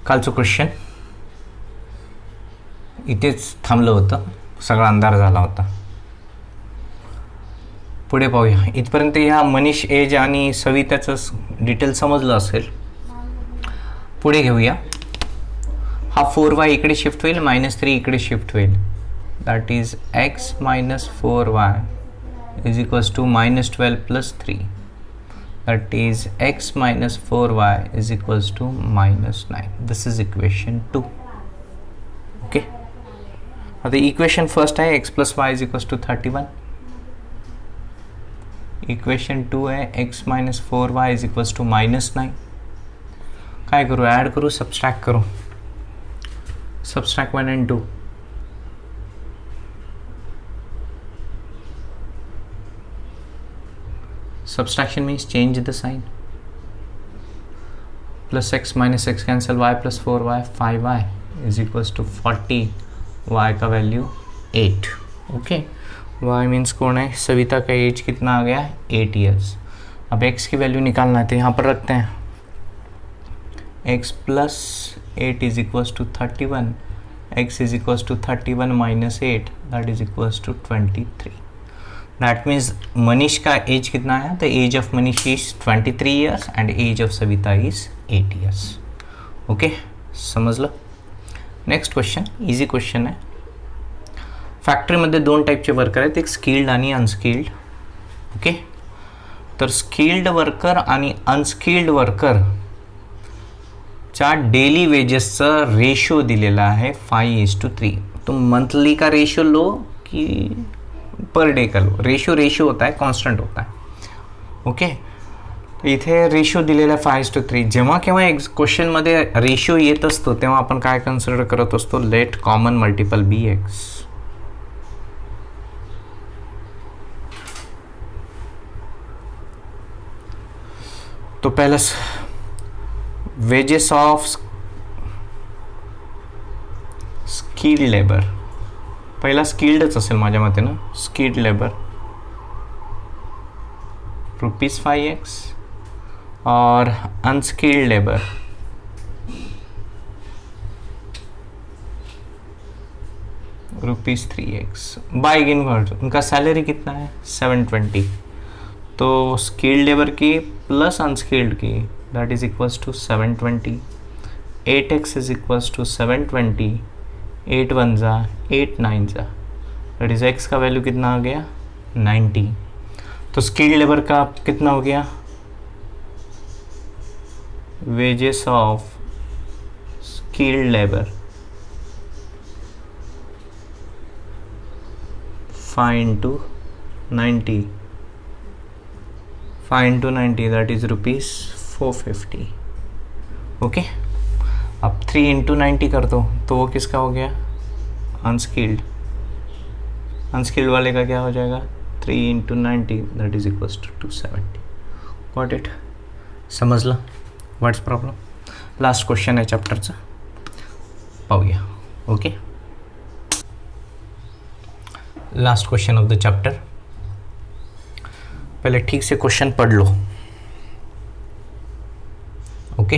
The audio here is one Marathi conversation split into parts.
कालचं क्वेश्चन इथेच थांबलं होतं, सगळा अंधार झाला होता. पुढे पाहूया. इथपर्यंत ह्या मनीष एज आणि सविताचं डिटेल समजलं असेल. पुढे घेऊया. हा 4y इकडे शिफ्ट होईल, -3 इकडे शिफ्ट होईल. That is x - 4y is equals to -12 + 3. That is x - 4y is equals to -9. This is equation 2. Okay. Now the equation first है x plus y is equals to 31. Equation 2 है x - 4y is equals to -9. काय करूँ? ऐड करूँ, सब्सट्रैक्ट करूँ? Subtract 1 and 2. Subtraction means change the sign. Plus x minus x cancel, y plus 4y, 5y is equals to 40. y का वैल्यू 8. ओके. y मीन्स कौन है? सविता का एज कितना आ गया? 8 years. अब x की वैल्यू निकालना है तो यहाँ पर रखते हैं. x plus 8 is equals to 31. x is equals to 31 minus 8, that is equals to 23. That means Manish का एज कितना है? The age of Manish is 23 years and age of Savita is 8 years. Okay, समझ low. Next question easy question आहे. फॅक्टरीमध्ये 2 टाईपचे वर्कर आहेत, एक स्किल्ड आणि अनस्किल्ड. ओके. तर स्किल्ड वर्कर आणि अनस्किल्ड वर्करच्या डेली वेजेसचा रेशो दिलेला आहे 5:3. तुम मंथली का रेशो लो कि पर डे का लो. रेशो होता है, कॉन्स्टंट होता है. ओके. इथे रेशो दिलेला आहे 5:3. जेव्हा केव्हा एक क्वेश्चनमध्ये रेशो येत असतो तेव्हा आपण काय कन्सिडर करत असतो? लेट कॉमन मल्टिपल बी एक्स. तो पहला वेजेस ऑफ स्किल्ड लेबर, पहिला स्किल्डच असेल माझ्या मते ना. स्किल्ड लेबर ₹5x और unskilled labour ₹3x. By inverse उनका सैलरी कितना है? 720. तो स्किल्ड लेबर की प्लस अनस्किल्ड की that is equals to 720. 8x is equals to 720. 8 1 जा 8 9 जा, दैट इज x का वैल्यू कितना आ गया? 90. तो स्किल्ड लेबर का कितना हो गया? Wages of skilled labour 5 into 90 that is ₹450. Okay. अब 3 into 90 कर दो तो वो किसका हो गया? अनस्किल्ड. अनस्किल्ड वाले का क्या हो जाएगा? 3 into 90 that is equals to 270. Got it? समजलं? What's problem? लास्ट क्वेश्चन आहे चॅप्टरचा, पाहूया. Okay. Last question of the chapter. पहले ठीक से क्वेश्चन पढ़ लो. ओके.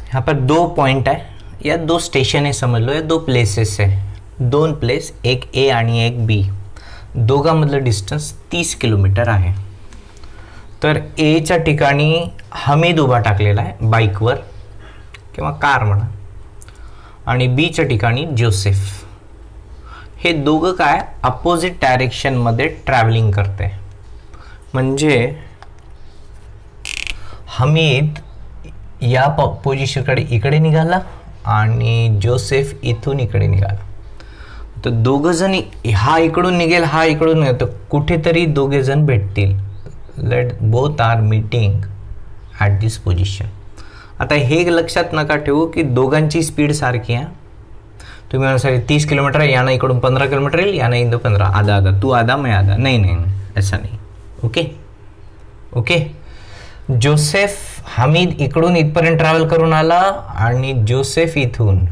यहाँ पर 2 पॉइंट है या 2 स्टेशन है समझ लो, या 2 प्लेसेस है. 2 प्लेस, एक ए आणि एक बी. दोघांमधलं डिस्टन्स 30 किलोमीटर आहे. तर एच्या ठिकाणी हमीद उभा टाकलेला आहे बाईकवर किंवा कार म्हणा, आणि बीच्या ठिकाणी जोसेफ. हे दोघं काय अपोजिट डायरेक्शनमध्ये ट्रॅव्हलिंग करते. म्हणजे हमीद या पोझिशनकडे इकडे निघाला आणि जोसेफ इथून इकडे निघाला. तर दोघं जण, हा इकडून निघेल, हा इकडून निघेल, तर कुठेतरी दोघे जण भेटतील. Let both are meeting at this position. आता हे लक्षात नका ठेवू की दोघांची स्पीड सारखी आहे. तुम्ही म्हणा 30 किलोमीटर आहे, यानं इकडून 15 किलोमीटर येईल, यानं इकडून 15, आधा आधा, तू आधा मैं आधा. नाही नाही, ऐसा नाही. ओके. ओके. जोसेफ हमीद इकडून इथपर्यंत ट्रॅव्हल करून आला आणि जोसेफ इथून,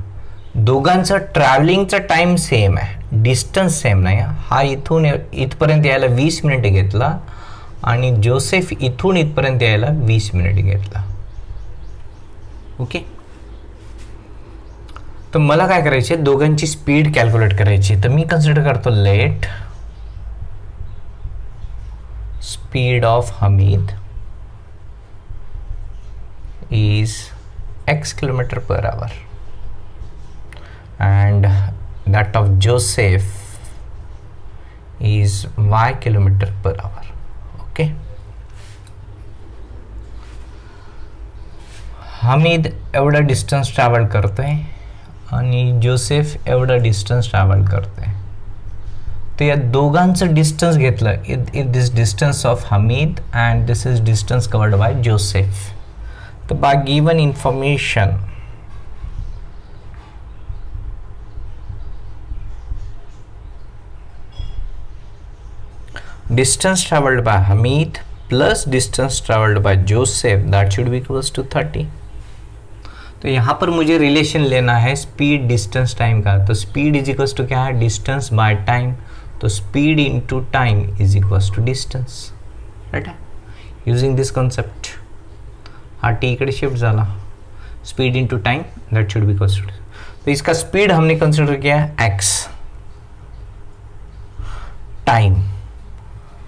दोघांचं ट्रॅव्हलिंगचा टाइम सेम आहे, डिस्टन्स सेम नाही. हा इथून इथपर्यंत यायला 20 मिनिटे घेतला आणि जोसेफ इथून इथपर्यंत यायला 20 मिनिटे घेतला. ओके. तर मला काय करायचे, दोघांची स्पीड कॅल्क्युलेट करायची. तर मी कन्सिडर करतो let speed of Hamid is x kilometer per hour and that of Joseph is y kilometer per hour. Okay. Hamid एवढा डिस्टन्स ट्रॅव्हल करतोय आणि जोसेफ एवढा डिस्टन्स ट्रॅव्हल करतोय. तर या दोघांचं डिस्टन्स घेतलं, it this distance of Hamid and this is distance covered by Joseph. तो by given information distance traveled by Hamid plus distance traveled by Joseph, that should be equals to 30. तो यहाँ पर मुझे रिलेशन लेना है स्पीड डिस्टेंस टाइम का. तो स्पीड इज इक्वल्स टू क्या है, डिस्टेंस बाय टाइम. तो speed into time is equals to distance. Right. Using this concept हा टी इकडे शिफ्ट झाला, speed into time that should be equals to. तो इसका स्पीड हमने कंसिडर किया है x, time,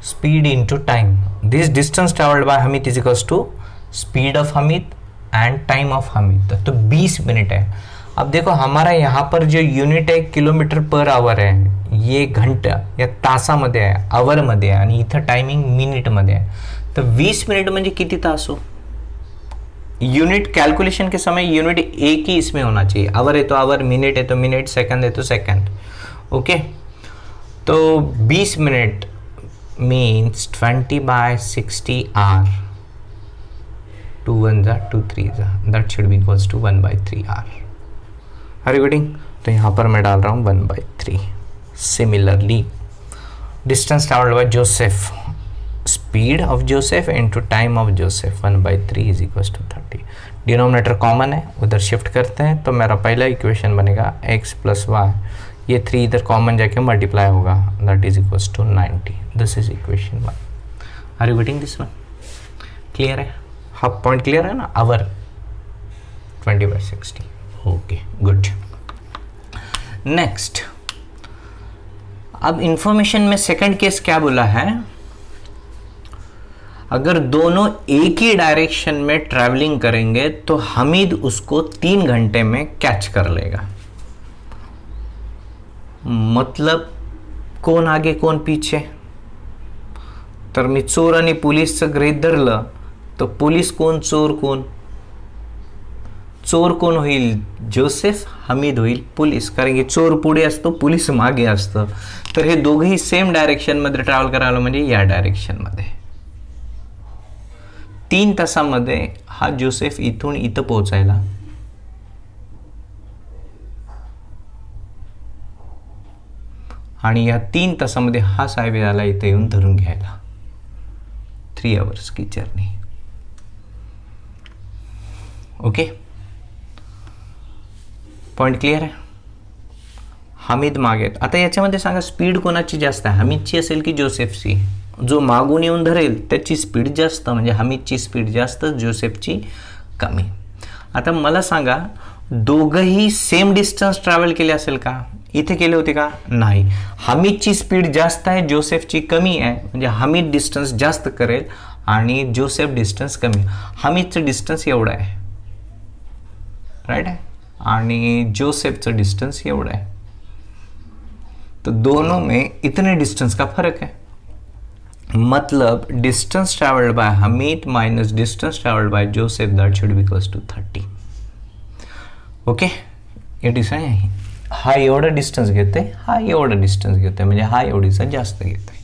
speed into time. This distance travelled by Hameed is equals to speed of Hameed and time of Hameed. तो 20 मिनट है. अब देखो हमारा यहाँ पर जो यूनिट है किलोमीटर पर आवर है, ये घंटा या तासामध्ये आहे, आवरमध्ये आहे, आणि इथं टायमिंग मिनिटमध्ये आहे. तर 20 मिनट म्हणजे किती तास हो. यूनिट कैलकुलेशन के समय यूनिट एक ही इसमें होना चाहिए. आवर है तो आवर, मिनट है तो मिनट, सेकंड है तो सेकंड. ओके. तो 20 मिनट मीन्स 20/60 आवर. 2 1 जा 2 3 जा, that should be equals to 1/3 hour. Are you getting. तो यहाँ पर मैं डाल रहा हूँ 1/3. Similarly distance travelled by Joseph, speed of Joseph into time of Joseph, 1/3 is equals to 30. Denominator common है, उधर शिफ्ट करते हैं. तो मेरा पहला इक्वेशन बनेगा x प्लस वाई, ये 3 इधर कॉमन जाके मल्टीप्लाई होगा, that is equals to 90. This is equation 1. Are you getting this one. Clear है. हाफ पॉइंट क्लियर है ना. आवर 20/60. Okay good. नेक्स्ट, अब इंफॉर्मेशन में सेकंड केस क्या बोला है, अगर दोनों एक ही डायरेक्शन में ट्रैवलिंग करेंगे तो हमीद उसको 3 घंटे में कैच कर लेगा. मतलब कोण आगे कोण पीछे. तर मी चोर आणि पोलीसचं गृहीत धरलं, तर पोलीस कोण, चोर कोण. चोर कोण होईल, जोसेफ. हमीद होईल पोलीस, कारण की चोर पुढे असतो, पोलीस मागे असतं. तर हे दोघेही सेम डायरेक्शनमध्ये ट्रॅव्हल करायला, म्हणजे या डायरेक्शनमध्ये. 3 तासामध्ये हा जोसेफ इथून इथं पोहोचायला, आणि या 3 तासामध्ये हा साहेब याला इथे येऊन धरून घ्यायला. 3 आवर्स की जर्नी. ओके. पॉइंट क्लियर आहे. हमीद मागे. आता याच्यामध्ये सांगा स्पीड कोणाची जास्त आहे, हमीदची असेल की जोसेफची. जो मागून येऊन धरेल त्याची स्पीड जास्त, म्हणजे हमीदची स्पीड जास्त, जोसेफची कमी. आता मला सांगा, दोघंही सेम डिस्टन्स ट्रॅव्हल केले असेल का, इथे केले होते का, नाही. हमीदची स्पीड जास्त आहे, जोसेफची कमी आहे, म्हणजे हमीद डिस्टन्स जास्त करेल आणि जोसेफ डिस्टन्स कमी. हमीदचं डिस्टन्स एवढं आहे, राईट आहे, आणि जोसेफचं डिस्टन्स एवढं आहे. तो दोनों में इतने डिस्टेंस का फर्क है. मतलब distance travelled by Hameed minus distance travelled by Joseph, that should be equals to 30. Okay. It is हा एवढा डिस्टन्स घेते, हा एवढा डिस्टन्स घेते, म्हणजे हा एवढीचा जास्त घेते.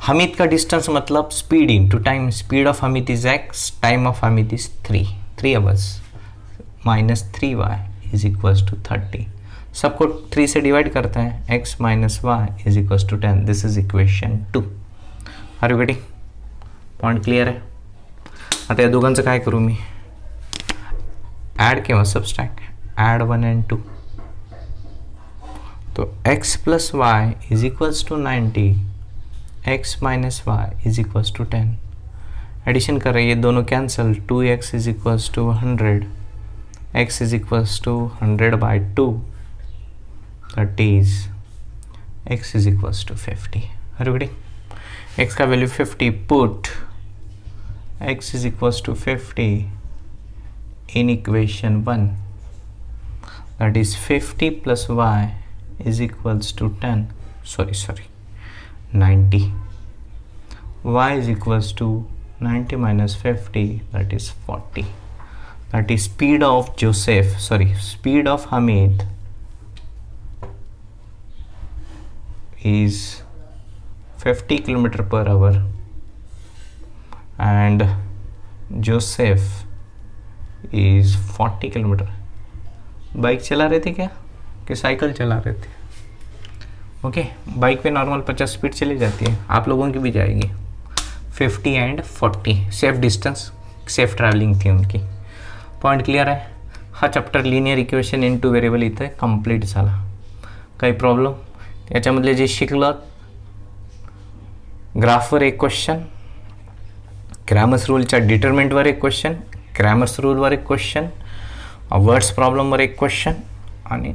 हमीद का डिस्टेंस मतलब speed into time. Speed of Hameed is x, time of Hameed is 3 hours, minus 3y is equals to 30. सबको 3 से डिवाइड करते हैं, x minus y is equals to 10. This is equation 2. Are you getting. Point clear आहे. आता या दोघांचं काय करू मी, ॲड किंवा सबस्ट्रॅक्ट. Add 1 and 2. तो x plus y is equals to 90, x minus y is equals to 10. Addition कर रही है, दोनों cancel. 2x is equals to 100, x is equals to 100/2, that is x is equals to 50. everybody, x का value 50, put x is equals to 50 in equation 1, that is 50 plus y is equals to 90. Y is equals to 90 minus 50, that is 40. That is speed of Hamid is 50 km/h and Joseph is 40 km. Bike चला रहे थे क्या कि साइकिल चला रहे थे? ओके, बाइक पे नॉर्मल 50 स्पीड चली जाती है, आप लोगों की भी जाएगी 50 end 40. Safe distance, safe travelling थी उनकी. पॉईंट क्लिअर आहे? हा chapter linear equation in two variable इथे कंप्लीट झाला. काही प्रॉब्लेम? याच्यामधले जे शिकलं, ग्राफवर एक क्वेश्चन, क्रॅमर्स रूलच्या डिटरमिनंटवर एक क्वेश्चन, क्रॅमर्स रूलवर एक क्वेश्चन, वर्ड्स प्रॉब्लेमवर एक क्वेश्चन आणि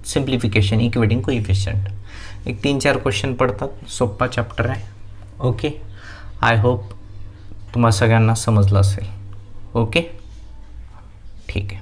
सिम्प्लिफिकेशन, इक्वेटिंग कोइफिशियंट. एक 3-4 क्वेश्चन पडतात. सोपा चॅप्टर आहे. ओके, आय होप तुम्हा सगळ्यांना समजलं असेल. ओके, ठीक आहे.